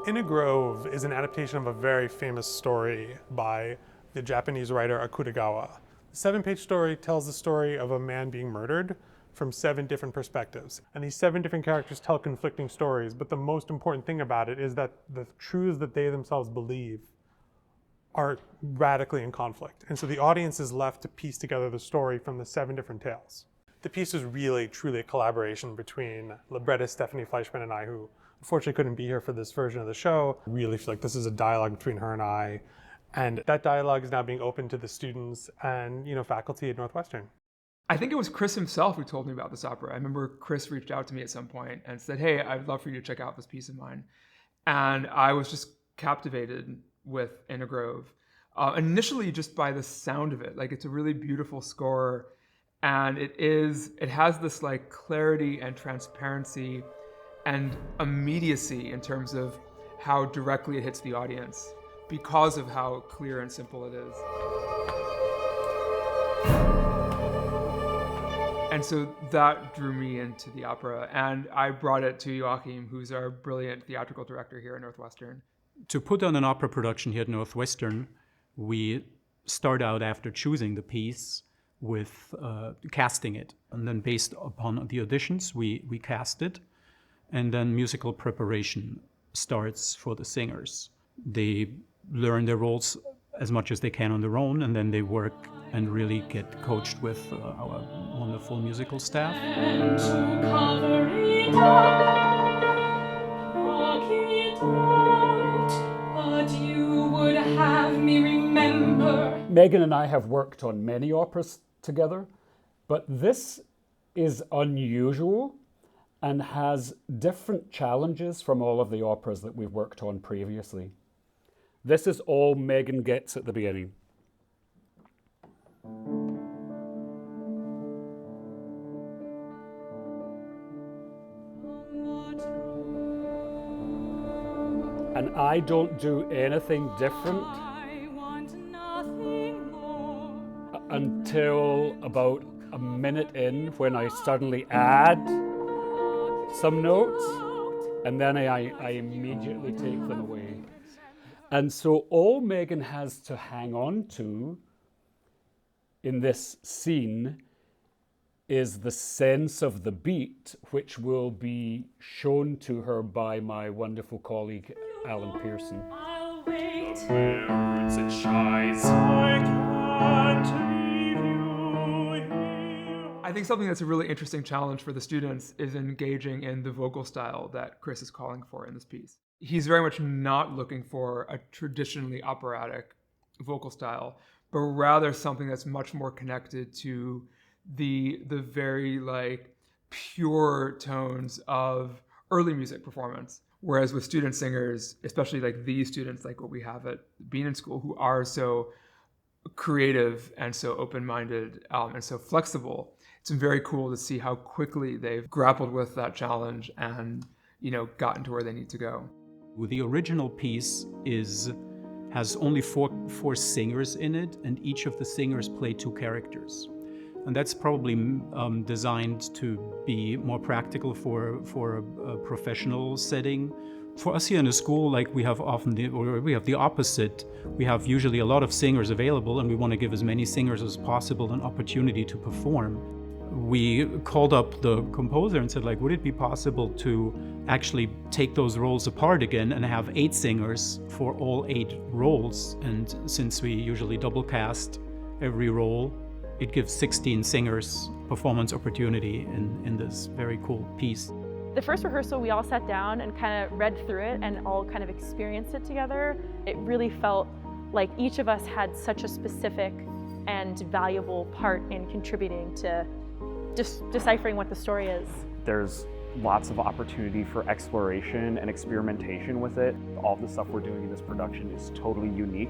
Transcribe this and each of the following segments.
In a Grove is an adaptation of a very famous story by the Japanese writer Akutagawa. The 7-page story tells the story of a man being murdered from 7 different perspectives. And these 7 different characters tell conflicting stories, but the most important thing about it is that the truths that they themselves believe are radically in conflict. And so the audience is left to piece together the story from the 7 different tales. The piece was really, truly a collaboration between librettist Stephanie Fleischman and I, who unfortunately couldn't be here for this version of the show. I really feel like this is a dialogue between her and I. And that dialogue is now being open to the students and, faculty at Northwestern. I think it was Chris himself who told me about this opera. I remember Chris reached out to me at some point and said, "Hey, I'd love for you to check out this piece of mine." And I was just captivated with In a Grove. Initially just by the sound of it. Like, it's a really beautiful score. And it has this like clarity and transparency and immediacy in terms of how directly it hits the audience because of how clear and simple it is. And so that drew me into the opera, and I brought it to Joachim, who's our brilliant theatrical director here at Northwestern. To put on an opera production here at Northwestern, we start out after choosing the piece with casting it. And then based upon the auditions, we cast it. And then musical preparation starts for the singers. They learn their roles as much as they can on their own, and then they work and really get coached with our wonderful musical staff. Megan and I have worked on many operas together, but this is unusual and has different challenges from all of the operas that we've worked on previously. This is all Megan gets at the beginning. And I don't do anything different until about a minute in, when I suddenly add some notes, and then I immediately take them away. And so all Megan has to hang on to in this scene is the sense of the beat, which will be shown to her by my wonderful colleague, Alan Pearson. I'll wait. The birds and shies, I can't leave you here. I think something that's a really interesting challenge for the students is engaging in the vocal style that Chris is calling for in this piece. He's very much not looking for a traditionally operatic vocal style, but rather something that's much more connected to the very like pure tones of early music performance. Whereas with student singers, especially like these students, like what we have at Beanon School, who are so creative and so open-minded and so flexible, it's been very cool to see how quickly they've grappled with that challenge and, gotten to where they need to go. The original piece has only four singers in it, and each of the singers play 2 characters. And that's probably designed to be more practical for a professional setting. For us here in the school, like we have the opposite. We have usually a lot of singers available, and we want to give as many singers as possible an opportunity to perform. We called up the composer and said, would it be possible to actually take those roles apart again and have 8 singers for all 8 roles? And since we usually double cast every role, it gives 16 singers performance opportunity in this very cool piece. The first rehearsal, we all sat down and kind of read through it and all kind of experienced it together. It really felt like each of us had such a specific and valuable part in contributing to just deciphering what the story is. There's lots of opportunity for exploration and experimentation with it. All the stuff we're doing in this production is totally unique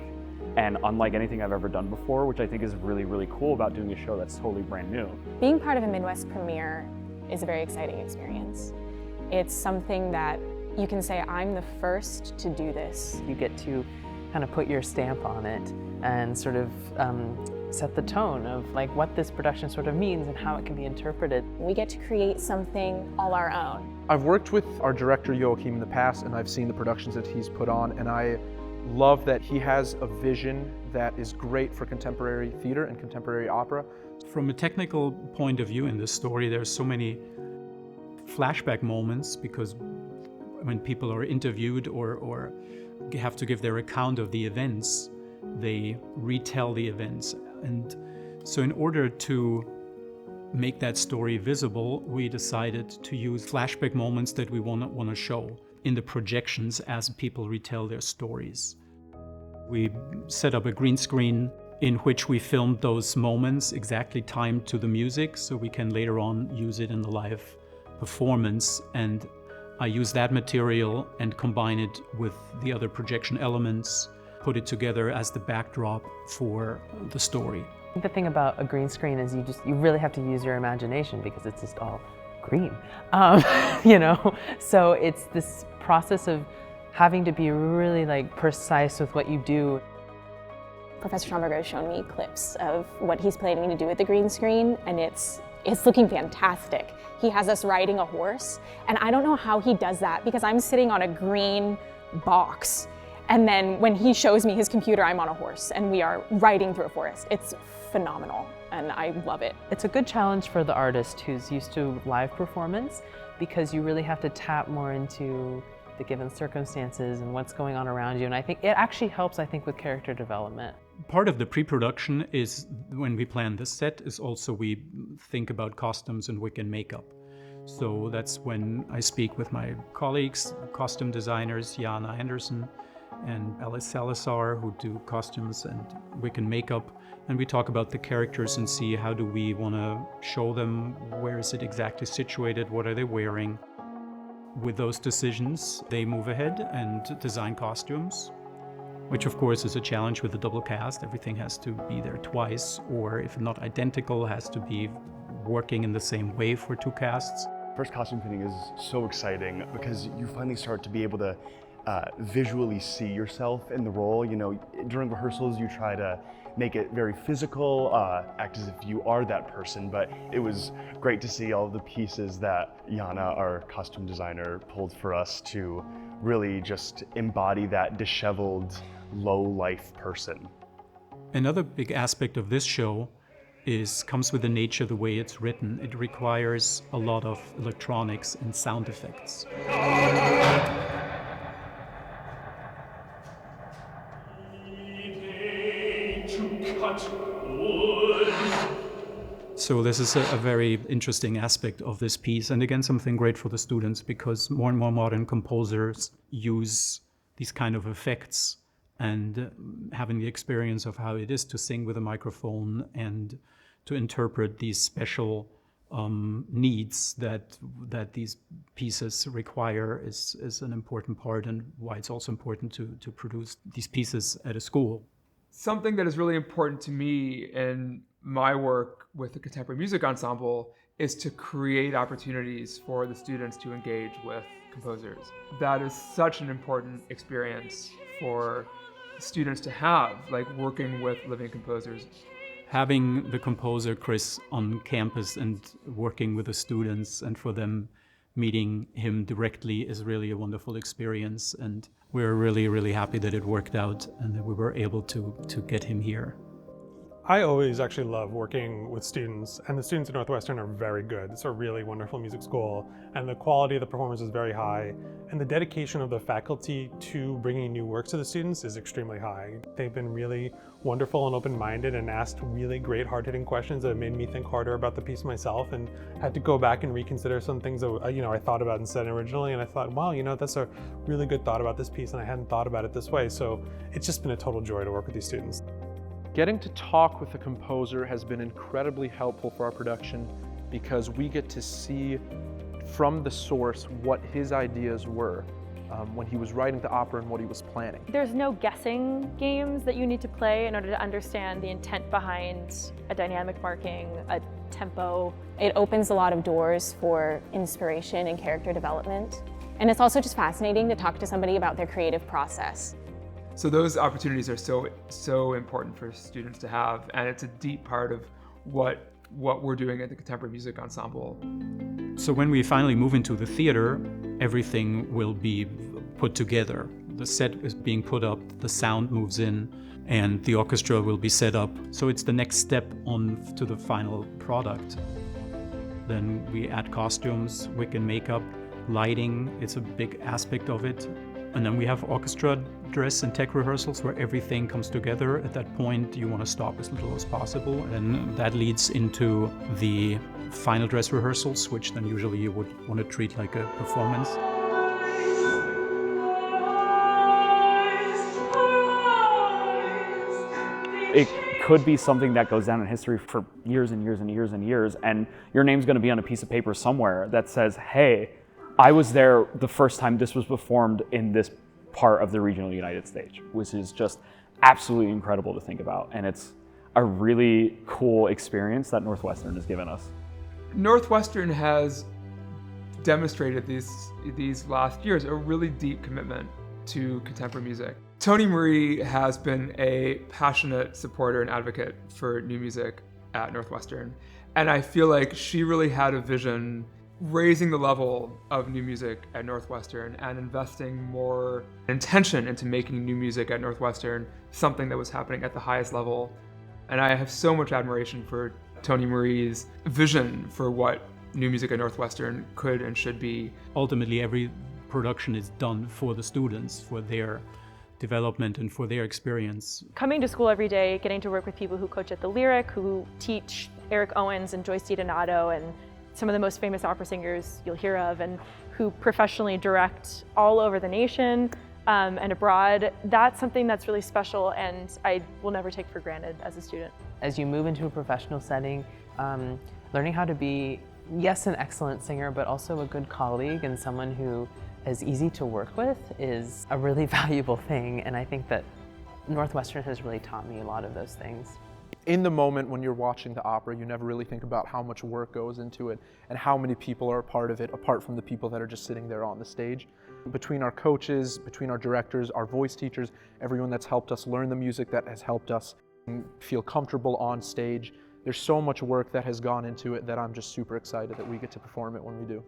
and unlike anything I've ever done before, which I think is really, really cool about doing a show that's totally brand new. Being part of a Midwest premiere is a very exciting experience. It's something that you can say, I'm the first to do this. You get to kind of put your stamp on it and sort of set the tone of like what this production sort of means and how it can be interpreted. We get to create something all our own. I've worked with our director Joachim in the past, and I've seen the productions that he's put on, and I love that he has a vision that is great for contemporary theater and contemporary opera. From a technical point of view in this story, there's so many flashback moments because when people are interviewed or have to give their account of the events, they retell the events. And so in order to make that story visible, we decided to use flashback moments that we want to show in the projections as people retell their stories. We set up a green screen in which we filmed those moments exactly timed to the music so we can later on use it in the live performance. And I use that material and combine it with the other projection elements, put it together as the backdrop for the story. The thing about a green screen is you really have to use your imagination because it's just all green, you know? So it's this process of having to be really like precise with what you do. Professor Schomburger has shown me clips of what he's planning to do with the green screen, and it's looking fantastic. He has us riding a horse, and I don't know how he does that because I'm sitting on a green box. And then when he shows me his computer, I'm on a horse and we are riding through a forest. It's phenomenal and I love it. It's a good challenge for the artist who's used to live performance because you really have to tap more into the given circumstances and what's going on around you. And I think it actually helps, with character development. Part of the pre-production is when we plan the set is also we think about costumes and wig and makeup. So that's when I speak with my colleagues, costume designers, Jana Anderson and Alice Salazar, who do costumes and wig and makeup. And we talk about the characters and see how do we want to show them, where is it exactly situated, what are they wearing. With those decisions, they move ahead and design costumes, which of course is a challenge with a double cast. Everything has to be there twice, or if not identical, has to be working in the same way for two casts. First costume fitting is so exciting because you finally start to be able to visually see yourself in the role. You know, during rehearsals you try to make it very physical, act as if you are that person, but it was great to see all of the pieces that Jana, our costume designer, pulled for us to really just embody that disheveled, low-life person. Another big aspect of this show comes with the nature of the way it's written. It requires a lot of electronics and sound effects. So this is a very interesting aspect of this piece, and again something great for the students because more and more modern composers use these kind of effects, and having the experience of how it is to sing with a microphone and to interpret these special needs that these pieces require is an important part, and why it's also important to produce these pieces at a school. Something that is really important to me in my work with the Contemporary Music Ensemble is to create opportunities for the students to engage with composers. That is such an important experience for students to have, like working with living composers. Having the composer Chris on campus and working with the students and for them meeting him directly is really a wonderful experience, and we're really, really happy that it worked out and that we were able to get him here. I always actually love working with students, and the students at Northwestern are very good. It's a really wonderful music school, and the quality of the performance is very high, and the dedication of the faculty to bringing new works to the students is extremely high. They've been really wonderful and open-minded and asked really great hard-hitting questions that have made me think harder about the piece myself, and had to go back and reconsider some things that I thought about and said originally, and I thought, wow, that's a really good thought about this piece, and I hadn't thought about it this way. So it's just been a total joy to work with these students. Getting to talk with the composer has been incredibly helpful for our production because we get to see from the source what his ideas were when he was writing the opera and what he was planning. There's no guessing games that you need to play in order to understand the intent behind a dynamic marking, a tempo. It opens a lot of doors for inspiration and character development. And it's also just fascinating to talk to somebody about their creative process. So those opportunities are so important for students to have, and it's a deep part of what we're doing at the Contemporary Music Ensemble. So when we finally move into the theater, everything will be put together. The set is being put up, the sound moves in, and the orchestra will be set up. So it's the next step on to the final product. Then we add costumes, wig and makeup, lighting, it's a big aspect of it. And then we have orchestra dress and tech rehearsals where everything comes together. At that point, you want to stop as little as possible. And that leads into the final dress rehearsals, which then usually you would want to treat like a performance. It could be something that goes down in history for years and years and years and years, and your name's going to be on a piece of paper somewhere that says, hey, I was there the first time this was performed in this part of the regional United States, which is just absolutely incredible to think about. And it's a really cool experience that Northwestern has given us. Northwestern has demonstrated these last years a really deep commitment to contemporary music. Toni Marie has been a passionate supporter and advocate for new music at Northwestern. And I feel like she really had a vision raising the level of new music at Northwestern and investing more intention into making new music at Northwestern something that was happening at the highest level. And I have so much admiration for Toni Marie's vision for what new music at Northwestern could and should be. Ultimately, every production is done for the students, for their development and for their experience. Coming to school every day, getting to work with people who coach at the Lyric, who teach Eric Owens and Joyce DiDonato and some of the most famous opera singers you'll hear of, and who professionally direct all over the nation and abroad, that's something that's really special and I will never take for granted as a student. As you move into a professional setting, learning how to be, yes, an excellent singer, but also a good colleague and someone who is easy to work with is a really valuable thing. And I think that Northwestern has really taught me a lot of those things. In the moment when you're watching the opera, you never really think about how much work goes into it and how many people are a part of it, apart from the people that are just sitting there on the stage. Between our coaches, between our directors, our voice teachers, everyone that's helped us learn the music, that has helped us feel comfortable on stage, there's so much work that has gone into it that I'm just super excited that we get to perform it when we do.